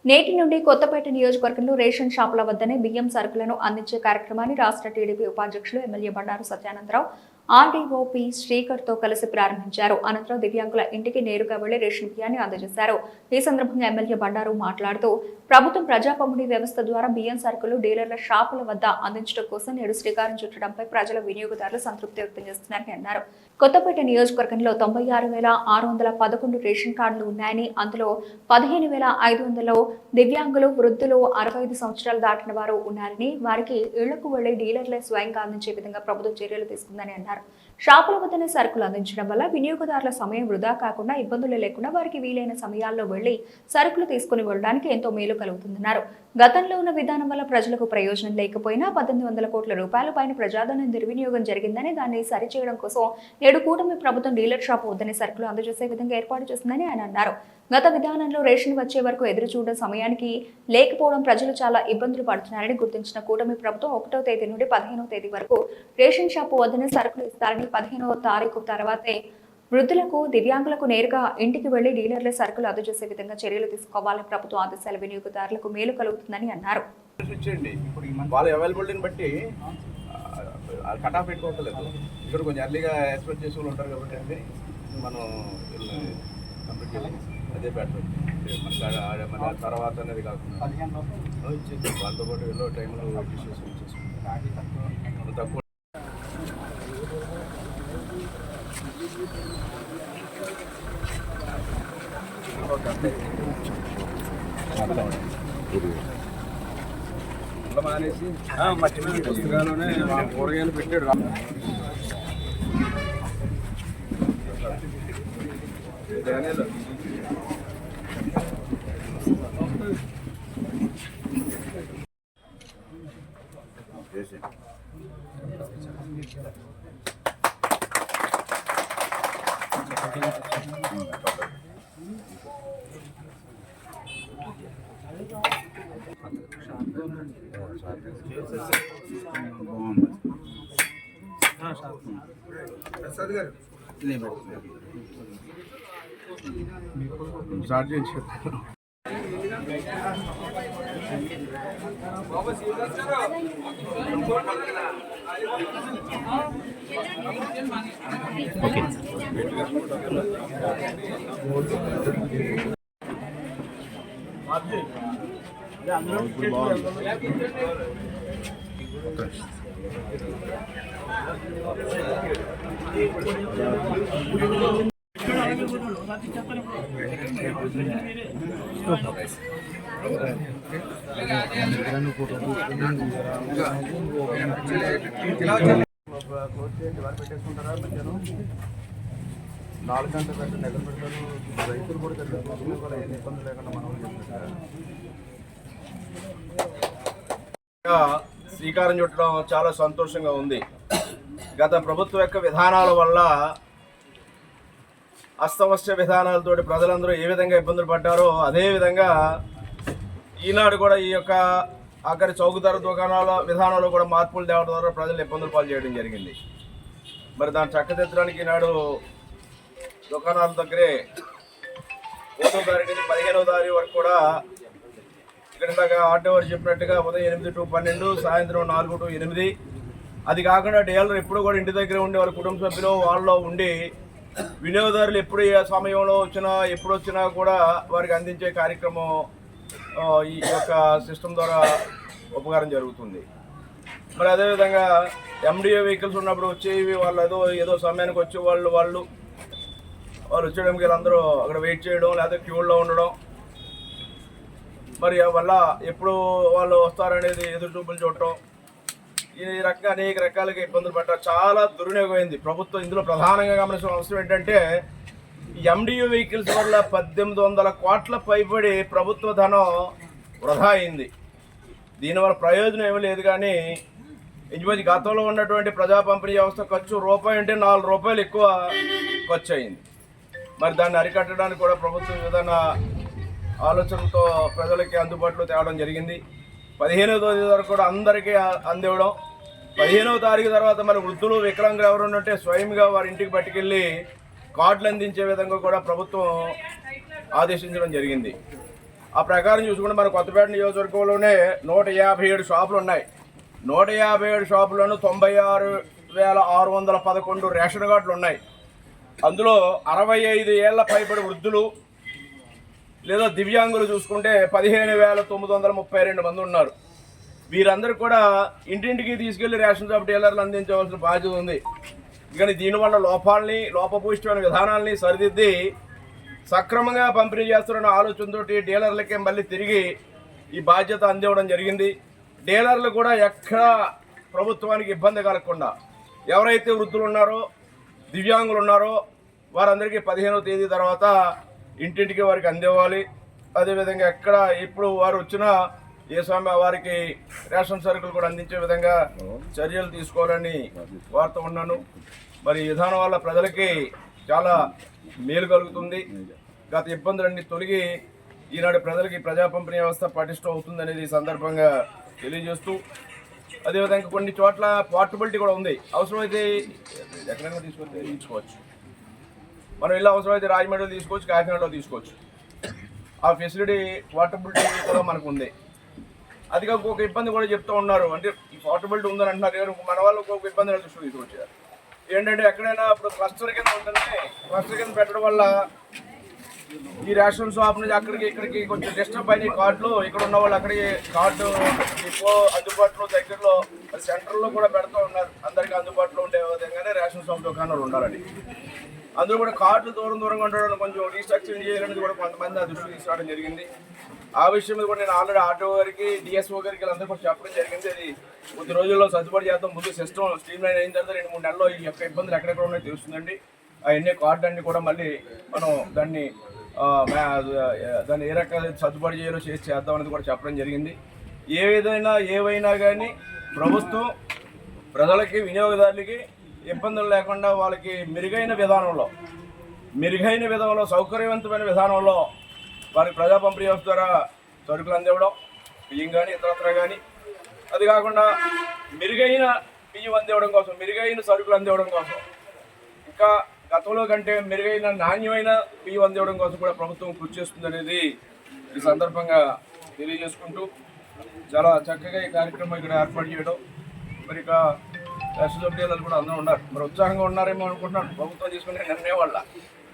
నేటి నుండి కొత్తపేట నియోజకవర్గంలో రేషన్ షాపుల వద్దనే బియ్యం సరుకులను అందించే కార్యక్రమాన్ని రాష్ట్ర టీడీపీ ఉపాధ్యక్షులు MLA Bandaru Satyananda Rao RDO P Srikar తో కలిసి ప్రారంభించారు. అనంతరం దివ్యాంగుల ఇంటికి నేరుగా వెళ్లి రేషన్ బియ్యాన్ని అందజేశారు. ఈ సందర్భంగా ఎమ్మెల్యే బండారు మాట్లాడుతూ ప్రభుత్వం ప్రజాపంపిణీ వ్యవస్థ ద్వారా బియ్యం సరుకులు డీలర్ల షాపుల వద్ద అందించడం కోసం నేడు శ్రీకారం చుట్టడంపై ప్రజల వినియోగదారులు సంతృప్తి వ్యక్తం చేస్తున్నారని అన్నారు. కొత్తపేట నియోజకవర్గంలో 96,611 రేషన్ కార్డులు ఉన్నాయని, అందులో 15,500 దివ్యాంగులు, వృద్ధులు, 65 సంవత్సరాలు దాటిన వారు ఉన్నారని, వారికి ఇళ్లకు వెళ్లి డీలర్లే స్వయంగా అందించే విధంగా ప్రభుత్వం చర్యలు తీసుకుందని అన్నారు. షాపుల వద్దనే సరుకులు అందించడం వల్ల వినియోగదారుల సమయం వృధా కాకుండా, ఇబ్బందులు లేకుండా వారికి వీలైన సమయాల్లో వెళ్లి సరుకులు తీసుకుని వెళ్లడానికి ఎంతో మేలు కలుగుతుందన్నారు. గతంలో ఉన్న విధానం వల్ల ప్రజలకు ప్రయోజనం లేకపోయినా 1800 కోట్ల రూపాయల పైన ప్రజాధనం దుర్వినియోగం జరిగిందని, దాన్ని సరిచేయడం కోసం నేడు కూటమి ప్రభుత్వం డీలర్ షాపు వద్దనే సరుకులు అందజేసే విధంగా ఏర్పాటు చేస్తుందని ఆయన అన్నారు. గత విధానంలో రేషన్ వచ్చే వరకు ఎదురు చూడడం సమయానికి లేకపోవడం ప్రజలు చాలా ఇబ్బందులు పడుతున్నారని గుర్తించిన కూటమి ప్రభుత్వం 1వ తేదీ నుండి 15వ తేదీ వరకు రేషన్ షాపు వద్దనే సరుకులు ఇస్తారని, 15వ తారీఖు తర్వాతే వృద్ధులకు, దివ్యాంగులకు నేరుగా ఇంటికి వెళ్లి డీలర్లే సరుకులు అందజేసే విధంగా చర్యలు తీసుకోవాలని ప్రభుత్వం ఆదేశాల వినియోగదారులకు మేలు కలుగుతుందని అన్నారు. కటాఫ్ పెట్టుకోవట్లేదు. ఇక్కడ కొంచెం ఎర్లీగా ఎక్స్పెక్ట్ చేసే వాళ్ళు ఉంటారు కాబట్టి మనం కంప్లీట్ చేయాలి. అదే బెటర్. మన తర్వాత అనేది కాకుండా ఇచ్చేసి వాళ్ళతో పాటు ఎన్నో టైంలో అడ్జస్ట్ చేసి ఇచ్చేసుకుంటాం. తక్కువ మానేసి మట్టి పుస్తకాల్లోనే కూరగాయలు పెట్టాడు. ప్రసాద్ గారు స్టార్ట్ చేసి ఓకే. పెట్టేసుకుంటారా మధ్యాహ్నం 4 గంటల కంటే నెగలు పెడతారు. రైతులు కూడా కూడా ఏ ఇబ్బంది లేకుండా మనం శ్రీకారం చుట్టడం చాలా సంతోషంగా ఉంది. గత ప్రభుత్వం యొక్క విధానాల వల్ల అస్తవ్యస్త విధానాలతో ప్రజలందరూ ఏ విధంగా ఇబ్బందులు పడ్డారో అదేవిధంగా ఈనాడు కూడా ఈ యొక్క ఆఖరి చౌకధర దుకాణాల విధానంలో కూడా మార్పులు తేవడం ద్వారా ప్రజలు ఇబ్బందులు పాలు చేయడం జరిగింది. మరి దాన్ని చక్కదిద్దడానికి ఈనాడు దుకాణాల దగ్గరే 1వ తారీఖు నుంచి 15వ తారీఖు వరకు కూడా ఇక్కడ దాకా ఆటో వారు చెప్పినట్టుగా ఉదయం 8 to 12, సాయంత్రం 4 to 8. అది కాకుండా డీలర్ ఎప్పుడు కూడా ఇంటి దగ్గర ఉండి వాళ్ళ కుటుంబ సభ్యులు వాళ్ళలో ఉండి వినియోగదారులు ఎప్పుడు ఏ సమయంలో వచ్చినా ఎప్పుడు వచ్చినా కూడా వారికి అందించే కార్యక్రమం ఈ యొక్క సిస్టమ్ ద్వారా ఉపకారం జరుగుతుంది. మరి అదేవిధంగా ఎండిఓ వెహికల్స్ ఉన్నప్పుడు వచ్చేవి వాళ్ళు ఏదో సమయానికి వచ్చే వాళ్ళు వచ్చేయడానికి వీళ్ళందరూ అక్కడ వెయిట్ చేయడం, లేకపోతే క్యూల్లో ఉండడం, మరి వల్ల ఎప్పుడు వాళ్ళు వస్తారనేది ఎదురు చూపులు చూడటం, ఈ రకంగా అనేక రకాలుగా ఇబ్బందులు పడ్డారు. చాలా దుర్వినియోగమైంది ప్రభుత్వం. ఇందులో ప్రధానంగా గమనించిన అవసరం ఏంటంటే ఈ ఎండియూ వెహికల్స్ వల్ల 1800 కోట్ల పైబడి ప్రభుత్వ ధనం వృధా అయింది. దీనివల్ల ప్రయోజనం ఏమీ లేదు. కానీ ఇంచుమించు గతంలో ఉన్నటువంటి ప్రజా పంపిణీ వ్యవస్థ ఖర్చు రూపాయి అంటే 4 రూపాయలు ఎక్కువ ఖర్చు అయింది. మరి దాన్ని అరికట్టడానికి కూడా ప్రభుత్వం విధాన ఆలోచనతో ప్రజలకి అందుబాటులో తేవడం జరిగింది. 15వ తేదీ వరకు కూడా అందరికీ అందివ్వడం, 15వ తారీఖు తర్వాత మరి వృద్ధులు, వికలాంగులు ఎవరు ఉంటే స్వయంగా వారి ఇంటికి పట్టుకెళ్ళి కార్డులు అందించే విధంగా కూడా ప్రభుత్వం ఆదేశించడం జరిగింది. ఆ ప్రకారం చూసుకుంటే మన కొత్తపేట నియోజకవర్గంలోనే 157 షాపులు ఉన్నాయి. 157 షాపులను 96,611 రేషన్ కార్డులు ఉన్నాయి. అందులో 65 ఏళ్ల పైబడి వృద్ధులు లేదా దివ్యాంగులు చూసుకుంటే 15,932 మంది ఉన్నారు. వీరందరూ కూడా ఇంటింటికి తీసుకెళ్లి రేషన్ షాప్ డీలర్లు అందించవలసిన బాధ్యత ఉంది. కానీ దీనివల్ల లోపభూయిష్టమైన విధానాల్ని సరిదిద్ది సక్రమంగా పంపిణీ చేస్తున్న ఆలోచనతో డీలర్లకే మళ్ళీ తిరిగి ఈ బాధ్యత అందివ్వడం జరిగింది. డీలర్లు కూడా ఎక్కడా ప్రభుత్వానికి ఇబ్బంది కలగకుండా ఎవరైతే వృద్ధులు ఉన్నారో దివ్యాంగులు ఉన్నారో వారందరికీ 15వ తేదీ తర్వాత ఇంటింటికి వారికి అందివ్వాలి. అదేవిధంగా ఎక్కడ ఇప్పుడు వారు వచ్చినా ఏ సమయం వారికి రేషన్ సరుకులు కూడా అందించే విధంగా చర్యలు తీసుకోవాలని కోరుతూ ఉన్నాను. మరి ఈ విధానం వల్ల ప్రజలకి చాలా మేలు కలుగుతుంది. గత ఇబ్బందులన్నీ తొలగి ఈనాడు ప్రజలకి ప్రజా పంపిణీ వ్యవస్థ పటిష్టం అవుతుందనేది ఈ సందర్భంగా తెలియజేస్తూ, అదేవిధంగా కొన్ని చోట్ల పోర్టబిలిటీ కూడా ఉంది. అవసరమైతే ఎక్కడైనా తీసుకోవచ్చు. మనం ఇలా అవసరమైతే రాజమండ్రిలో తీసుకోవచ్చు, కాకినాడలో తీసుకోవచ్చు. ఆ ఫెసిలిటీ పోర్టబిలిటీ కూడా మనకు ఉంది. అది ఇంకొక ఇబ్బంది కూడా చెప్తూ ఉన్నారు. అంటే ఈ పోర్టబిలిటీ ఉందని అంటున్నారు. మన వాళ్ళు ఇంకొక ఇబ్బంది దృష్టికి తీసుకొచ్చారు. ఏంటంటే ఎక్కడైనా ఇప్పుడు క్లస్టర్ కింద ఉంటుంది. క్లస్టర్ కింద పెట్టడం వల్ల ఈ రేషన్ షాప్ నుంచి అక్కడికి ఇక్కడికి కొంచెం డిస్టర్బ్ అయిన కార్డులు ఇక్కడ ఉన్న వాళ్ళు అక్కడికి కార్డు డిపో అందుబాటులో దగ్గరలో సెంటర్లో కూడా పెడుతూ ఉన్నారు. అందరికీ అందుబాటులో ఉండే విధంగానే రేషన్ షాప్ దుకాణాలు ఉండాలని. అందులో కూడా కార్డులు దూరంగా ఉండడం కొంచెం రీస్ట్రక్చరింగ్ చేయాలనేది కూడా కొంతమంది ఆ దృష్టికి తీసుకురావడం జరిగింది. ఆ విషయం మీద కూడా నేను ఆల్రెడీ ఆర్టీఓ గారికి, డిఎస్ఓ గారికి వీళ్ళందరూ కూడా చెప్పడం జరిగింది. అది కొద్ది రోజుల్లో సర్దుబాటు చేద్దాం. ముందు సిస్టమ్ స్ట్రీమ్ లైన్ అయిన తర్వాత 2-3 నెలల్లో ఈ యొక్క ఇబ్బందులు ఎక్కడెక్కడ ఉన్నాయో తెలుస్తుందండి. అవన్నీ కార్డు అన్ని కూడా మళ్ళీ మనం దాన్ని ఏ రకంగా సర్దుబాటు చేయాలో చేద్దాం అనేది కూడా చెప్పడం జరిగింది. ఏవైనా కానీ ప్రభుత్వం ప్రజలకి వినియోగదారులకి ఇబ్బందులు లేకుండా వాళ్ళకి మెరుగైన విధానంలో సౌకర్యవంతమైన విధానంలో వారికి ప్రజా పంపిణీ వ్యవస్థ ద్వారా సరుకులు అందివ్వడం, బియ్యం కానీ ఇతరత్ర కానీ, అది కాకుండా మెరుగైన బియ్యం అందివ్వడం కోసం, మెరుగైన సరుకులు అందివ్వడం కోసం, ఇంకా గతంలో కంటే మెరుగైన నాణ్యమైన బియ్యం అందివ్వడం కోసం కూడా ప్రభుత్వం కృషి చేస్తుందనేది ఈ సందర్భంగా తెలియజేసుకుంటూ చాలా చక్కగా ఈ కార్యక్రమం ఇక్కడ ఏర్పాటు చేయడం, మరి ఇక రేషన్ షాప్ డీలర్లు కూడా అందరూ ఉన్నారు. మరి ఉత్సాహంగా ఉన్నారేమో అనుకుంటున్నాను ప్రభుత్వం తీసుకునే నిర్ణయం వల్ల.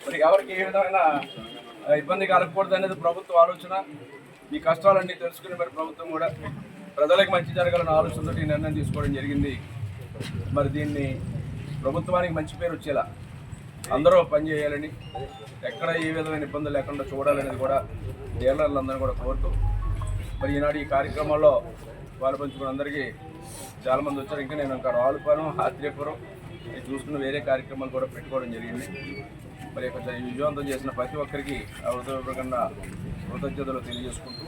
మరి ఎవరికి ఏ విధమైన ఇబ్బంది కలగకూడదు అనేది ప్రభుత్వం ఆలోచన. ఈ కష్టాలన్నీ తెలుసుకుని మరి ప్రభుత్వం కూడా ప్రజలకు మంచి జరగాలన్న ఆలోచనతో ఈ నిర్ణయం తీసుకోవడం జరిగింది. మరి దీన్ని ప్రభుత్వానికి మంచి పేరు వచ్చేలా అందరూ పనిచేయాలని, ఎక్కడ ఏ విధమైన ఇబ్బందులు లేకుండా చూడాలనేది కూడా డీలర్లందరూ కూడా కోరుతూ, మరి ఈనాడు ఈ కార్యక్రమంలో పాల్పంచుకున్న అందరికీ చాలామంది వచ్చారు. ఇంకా నేను ఇంకా రావులపాలెం, ఆత్రేయపురం చూసుకున్న వేరే కార్యక్రమాలు కూడా పెట్టుకోవడం జరిగింది. మరి కొంచెం విజయవంతం చేసిన ప్రతి ఒక్కరికి కృతజ్ఞతలు తెలియజేసుకుంటూ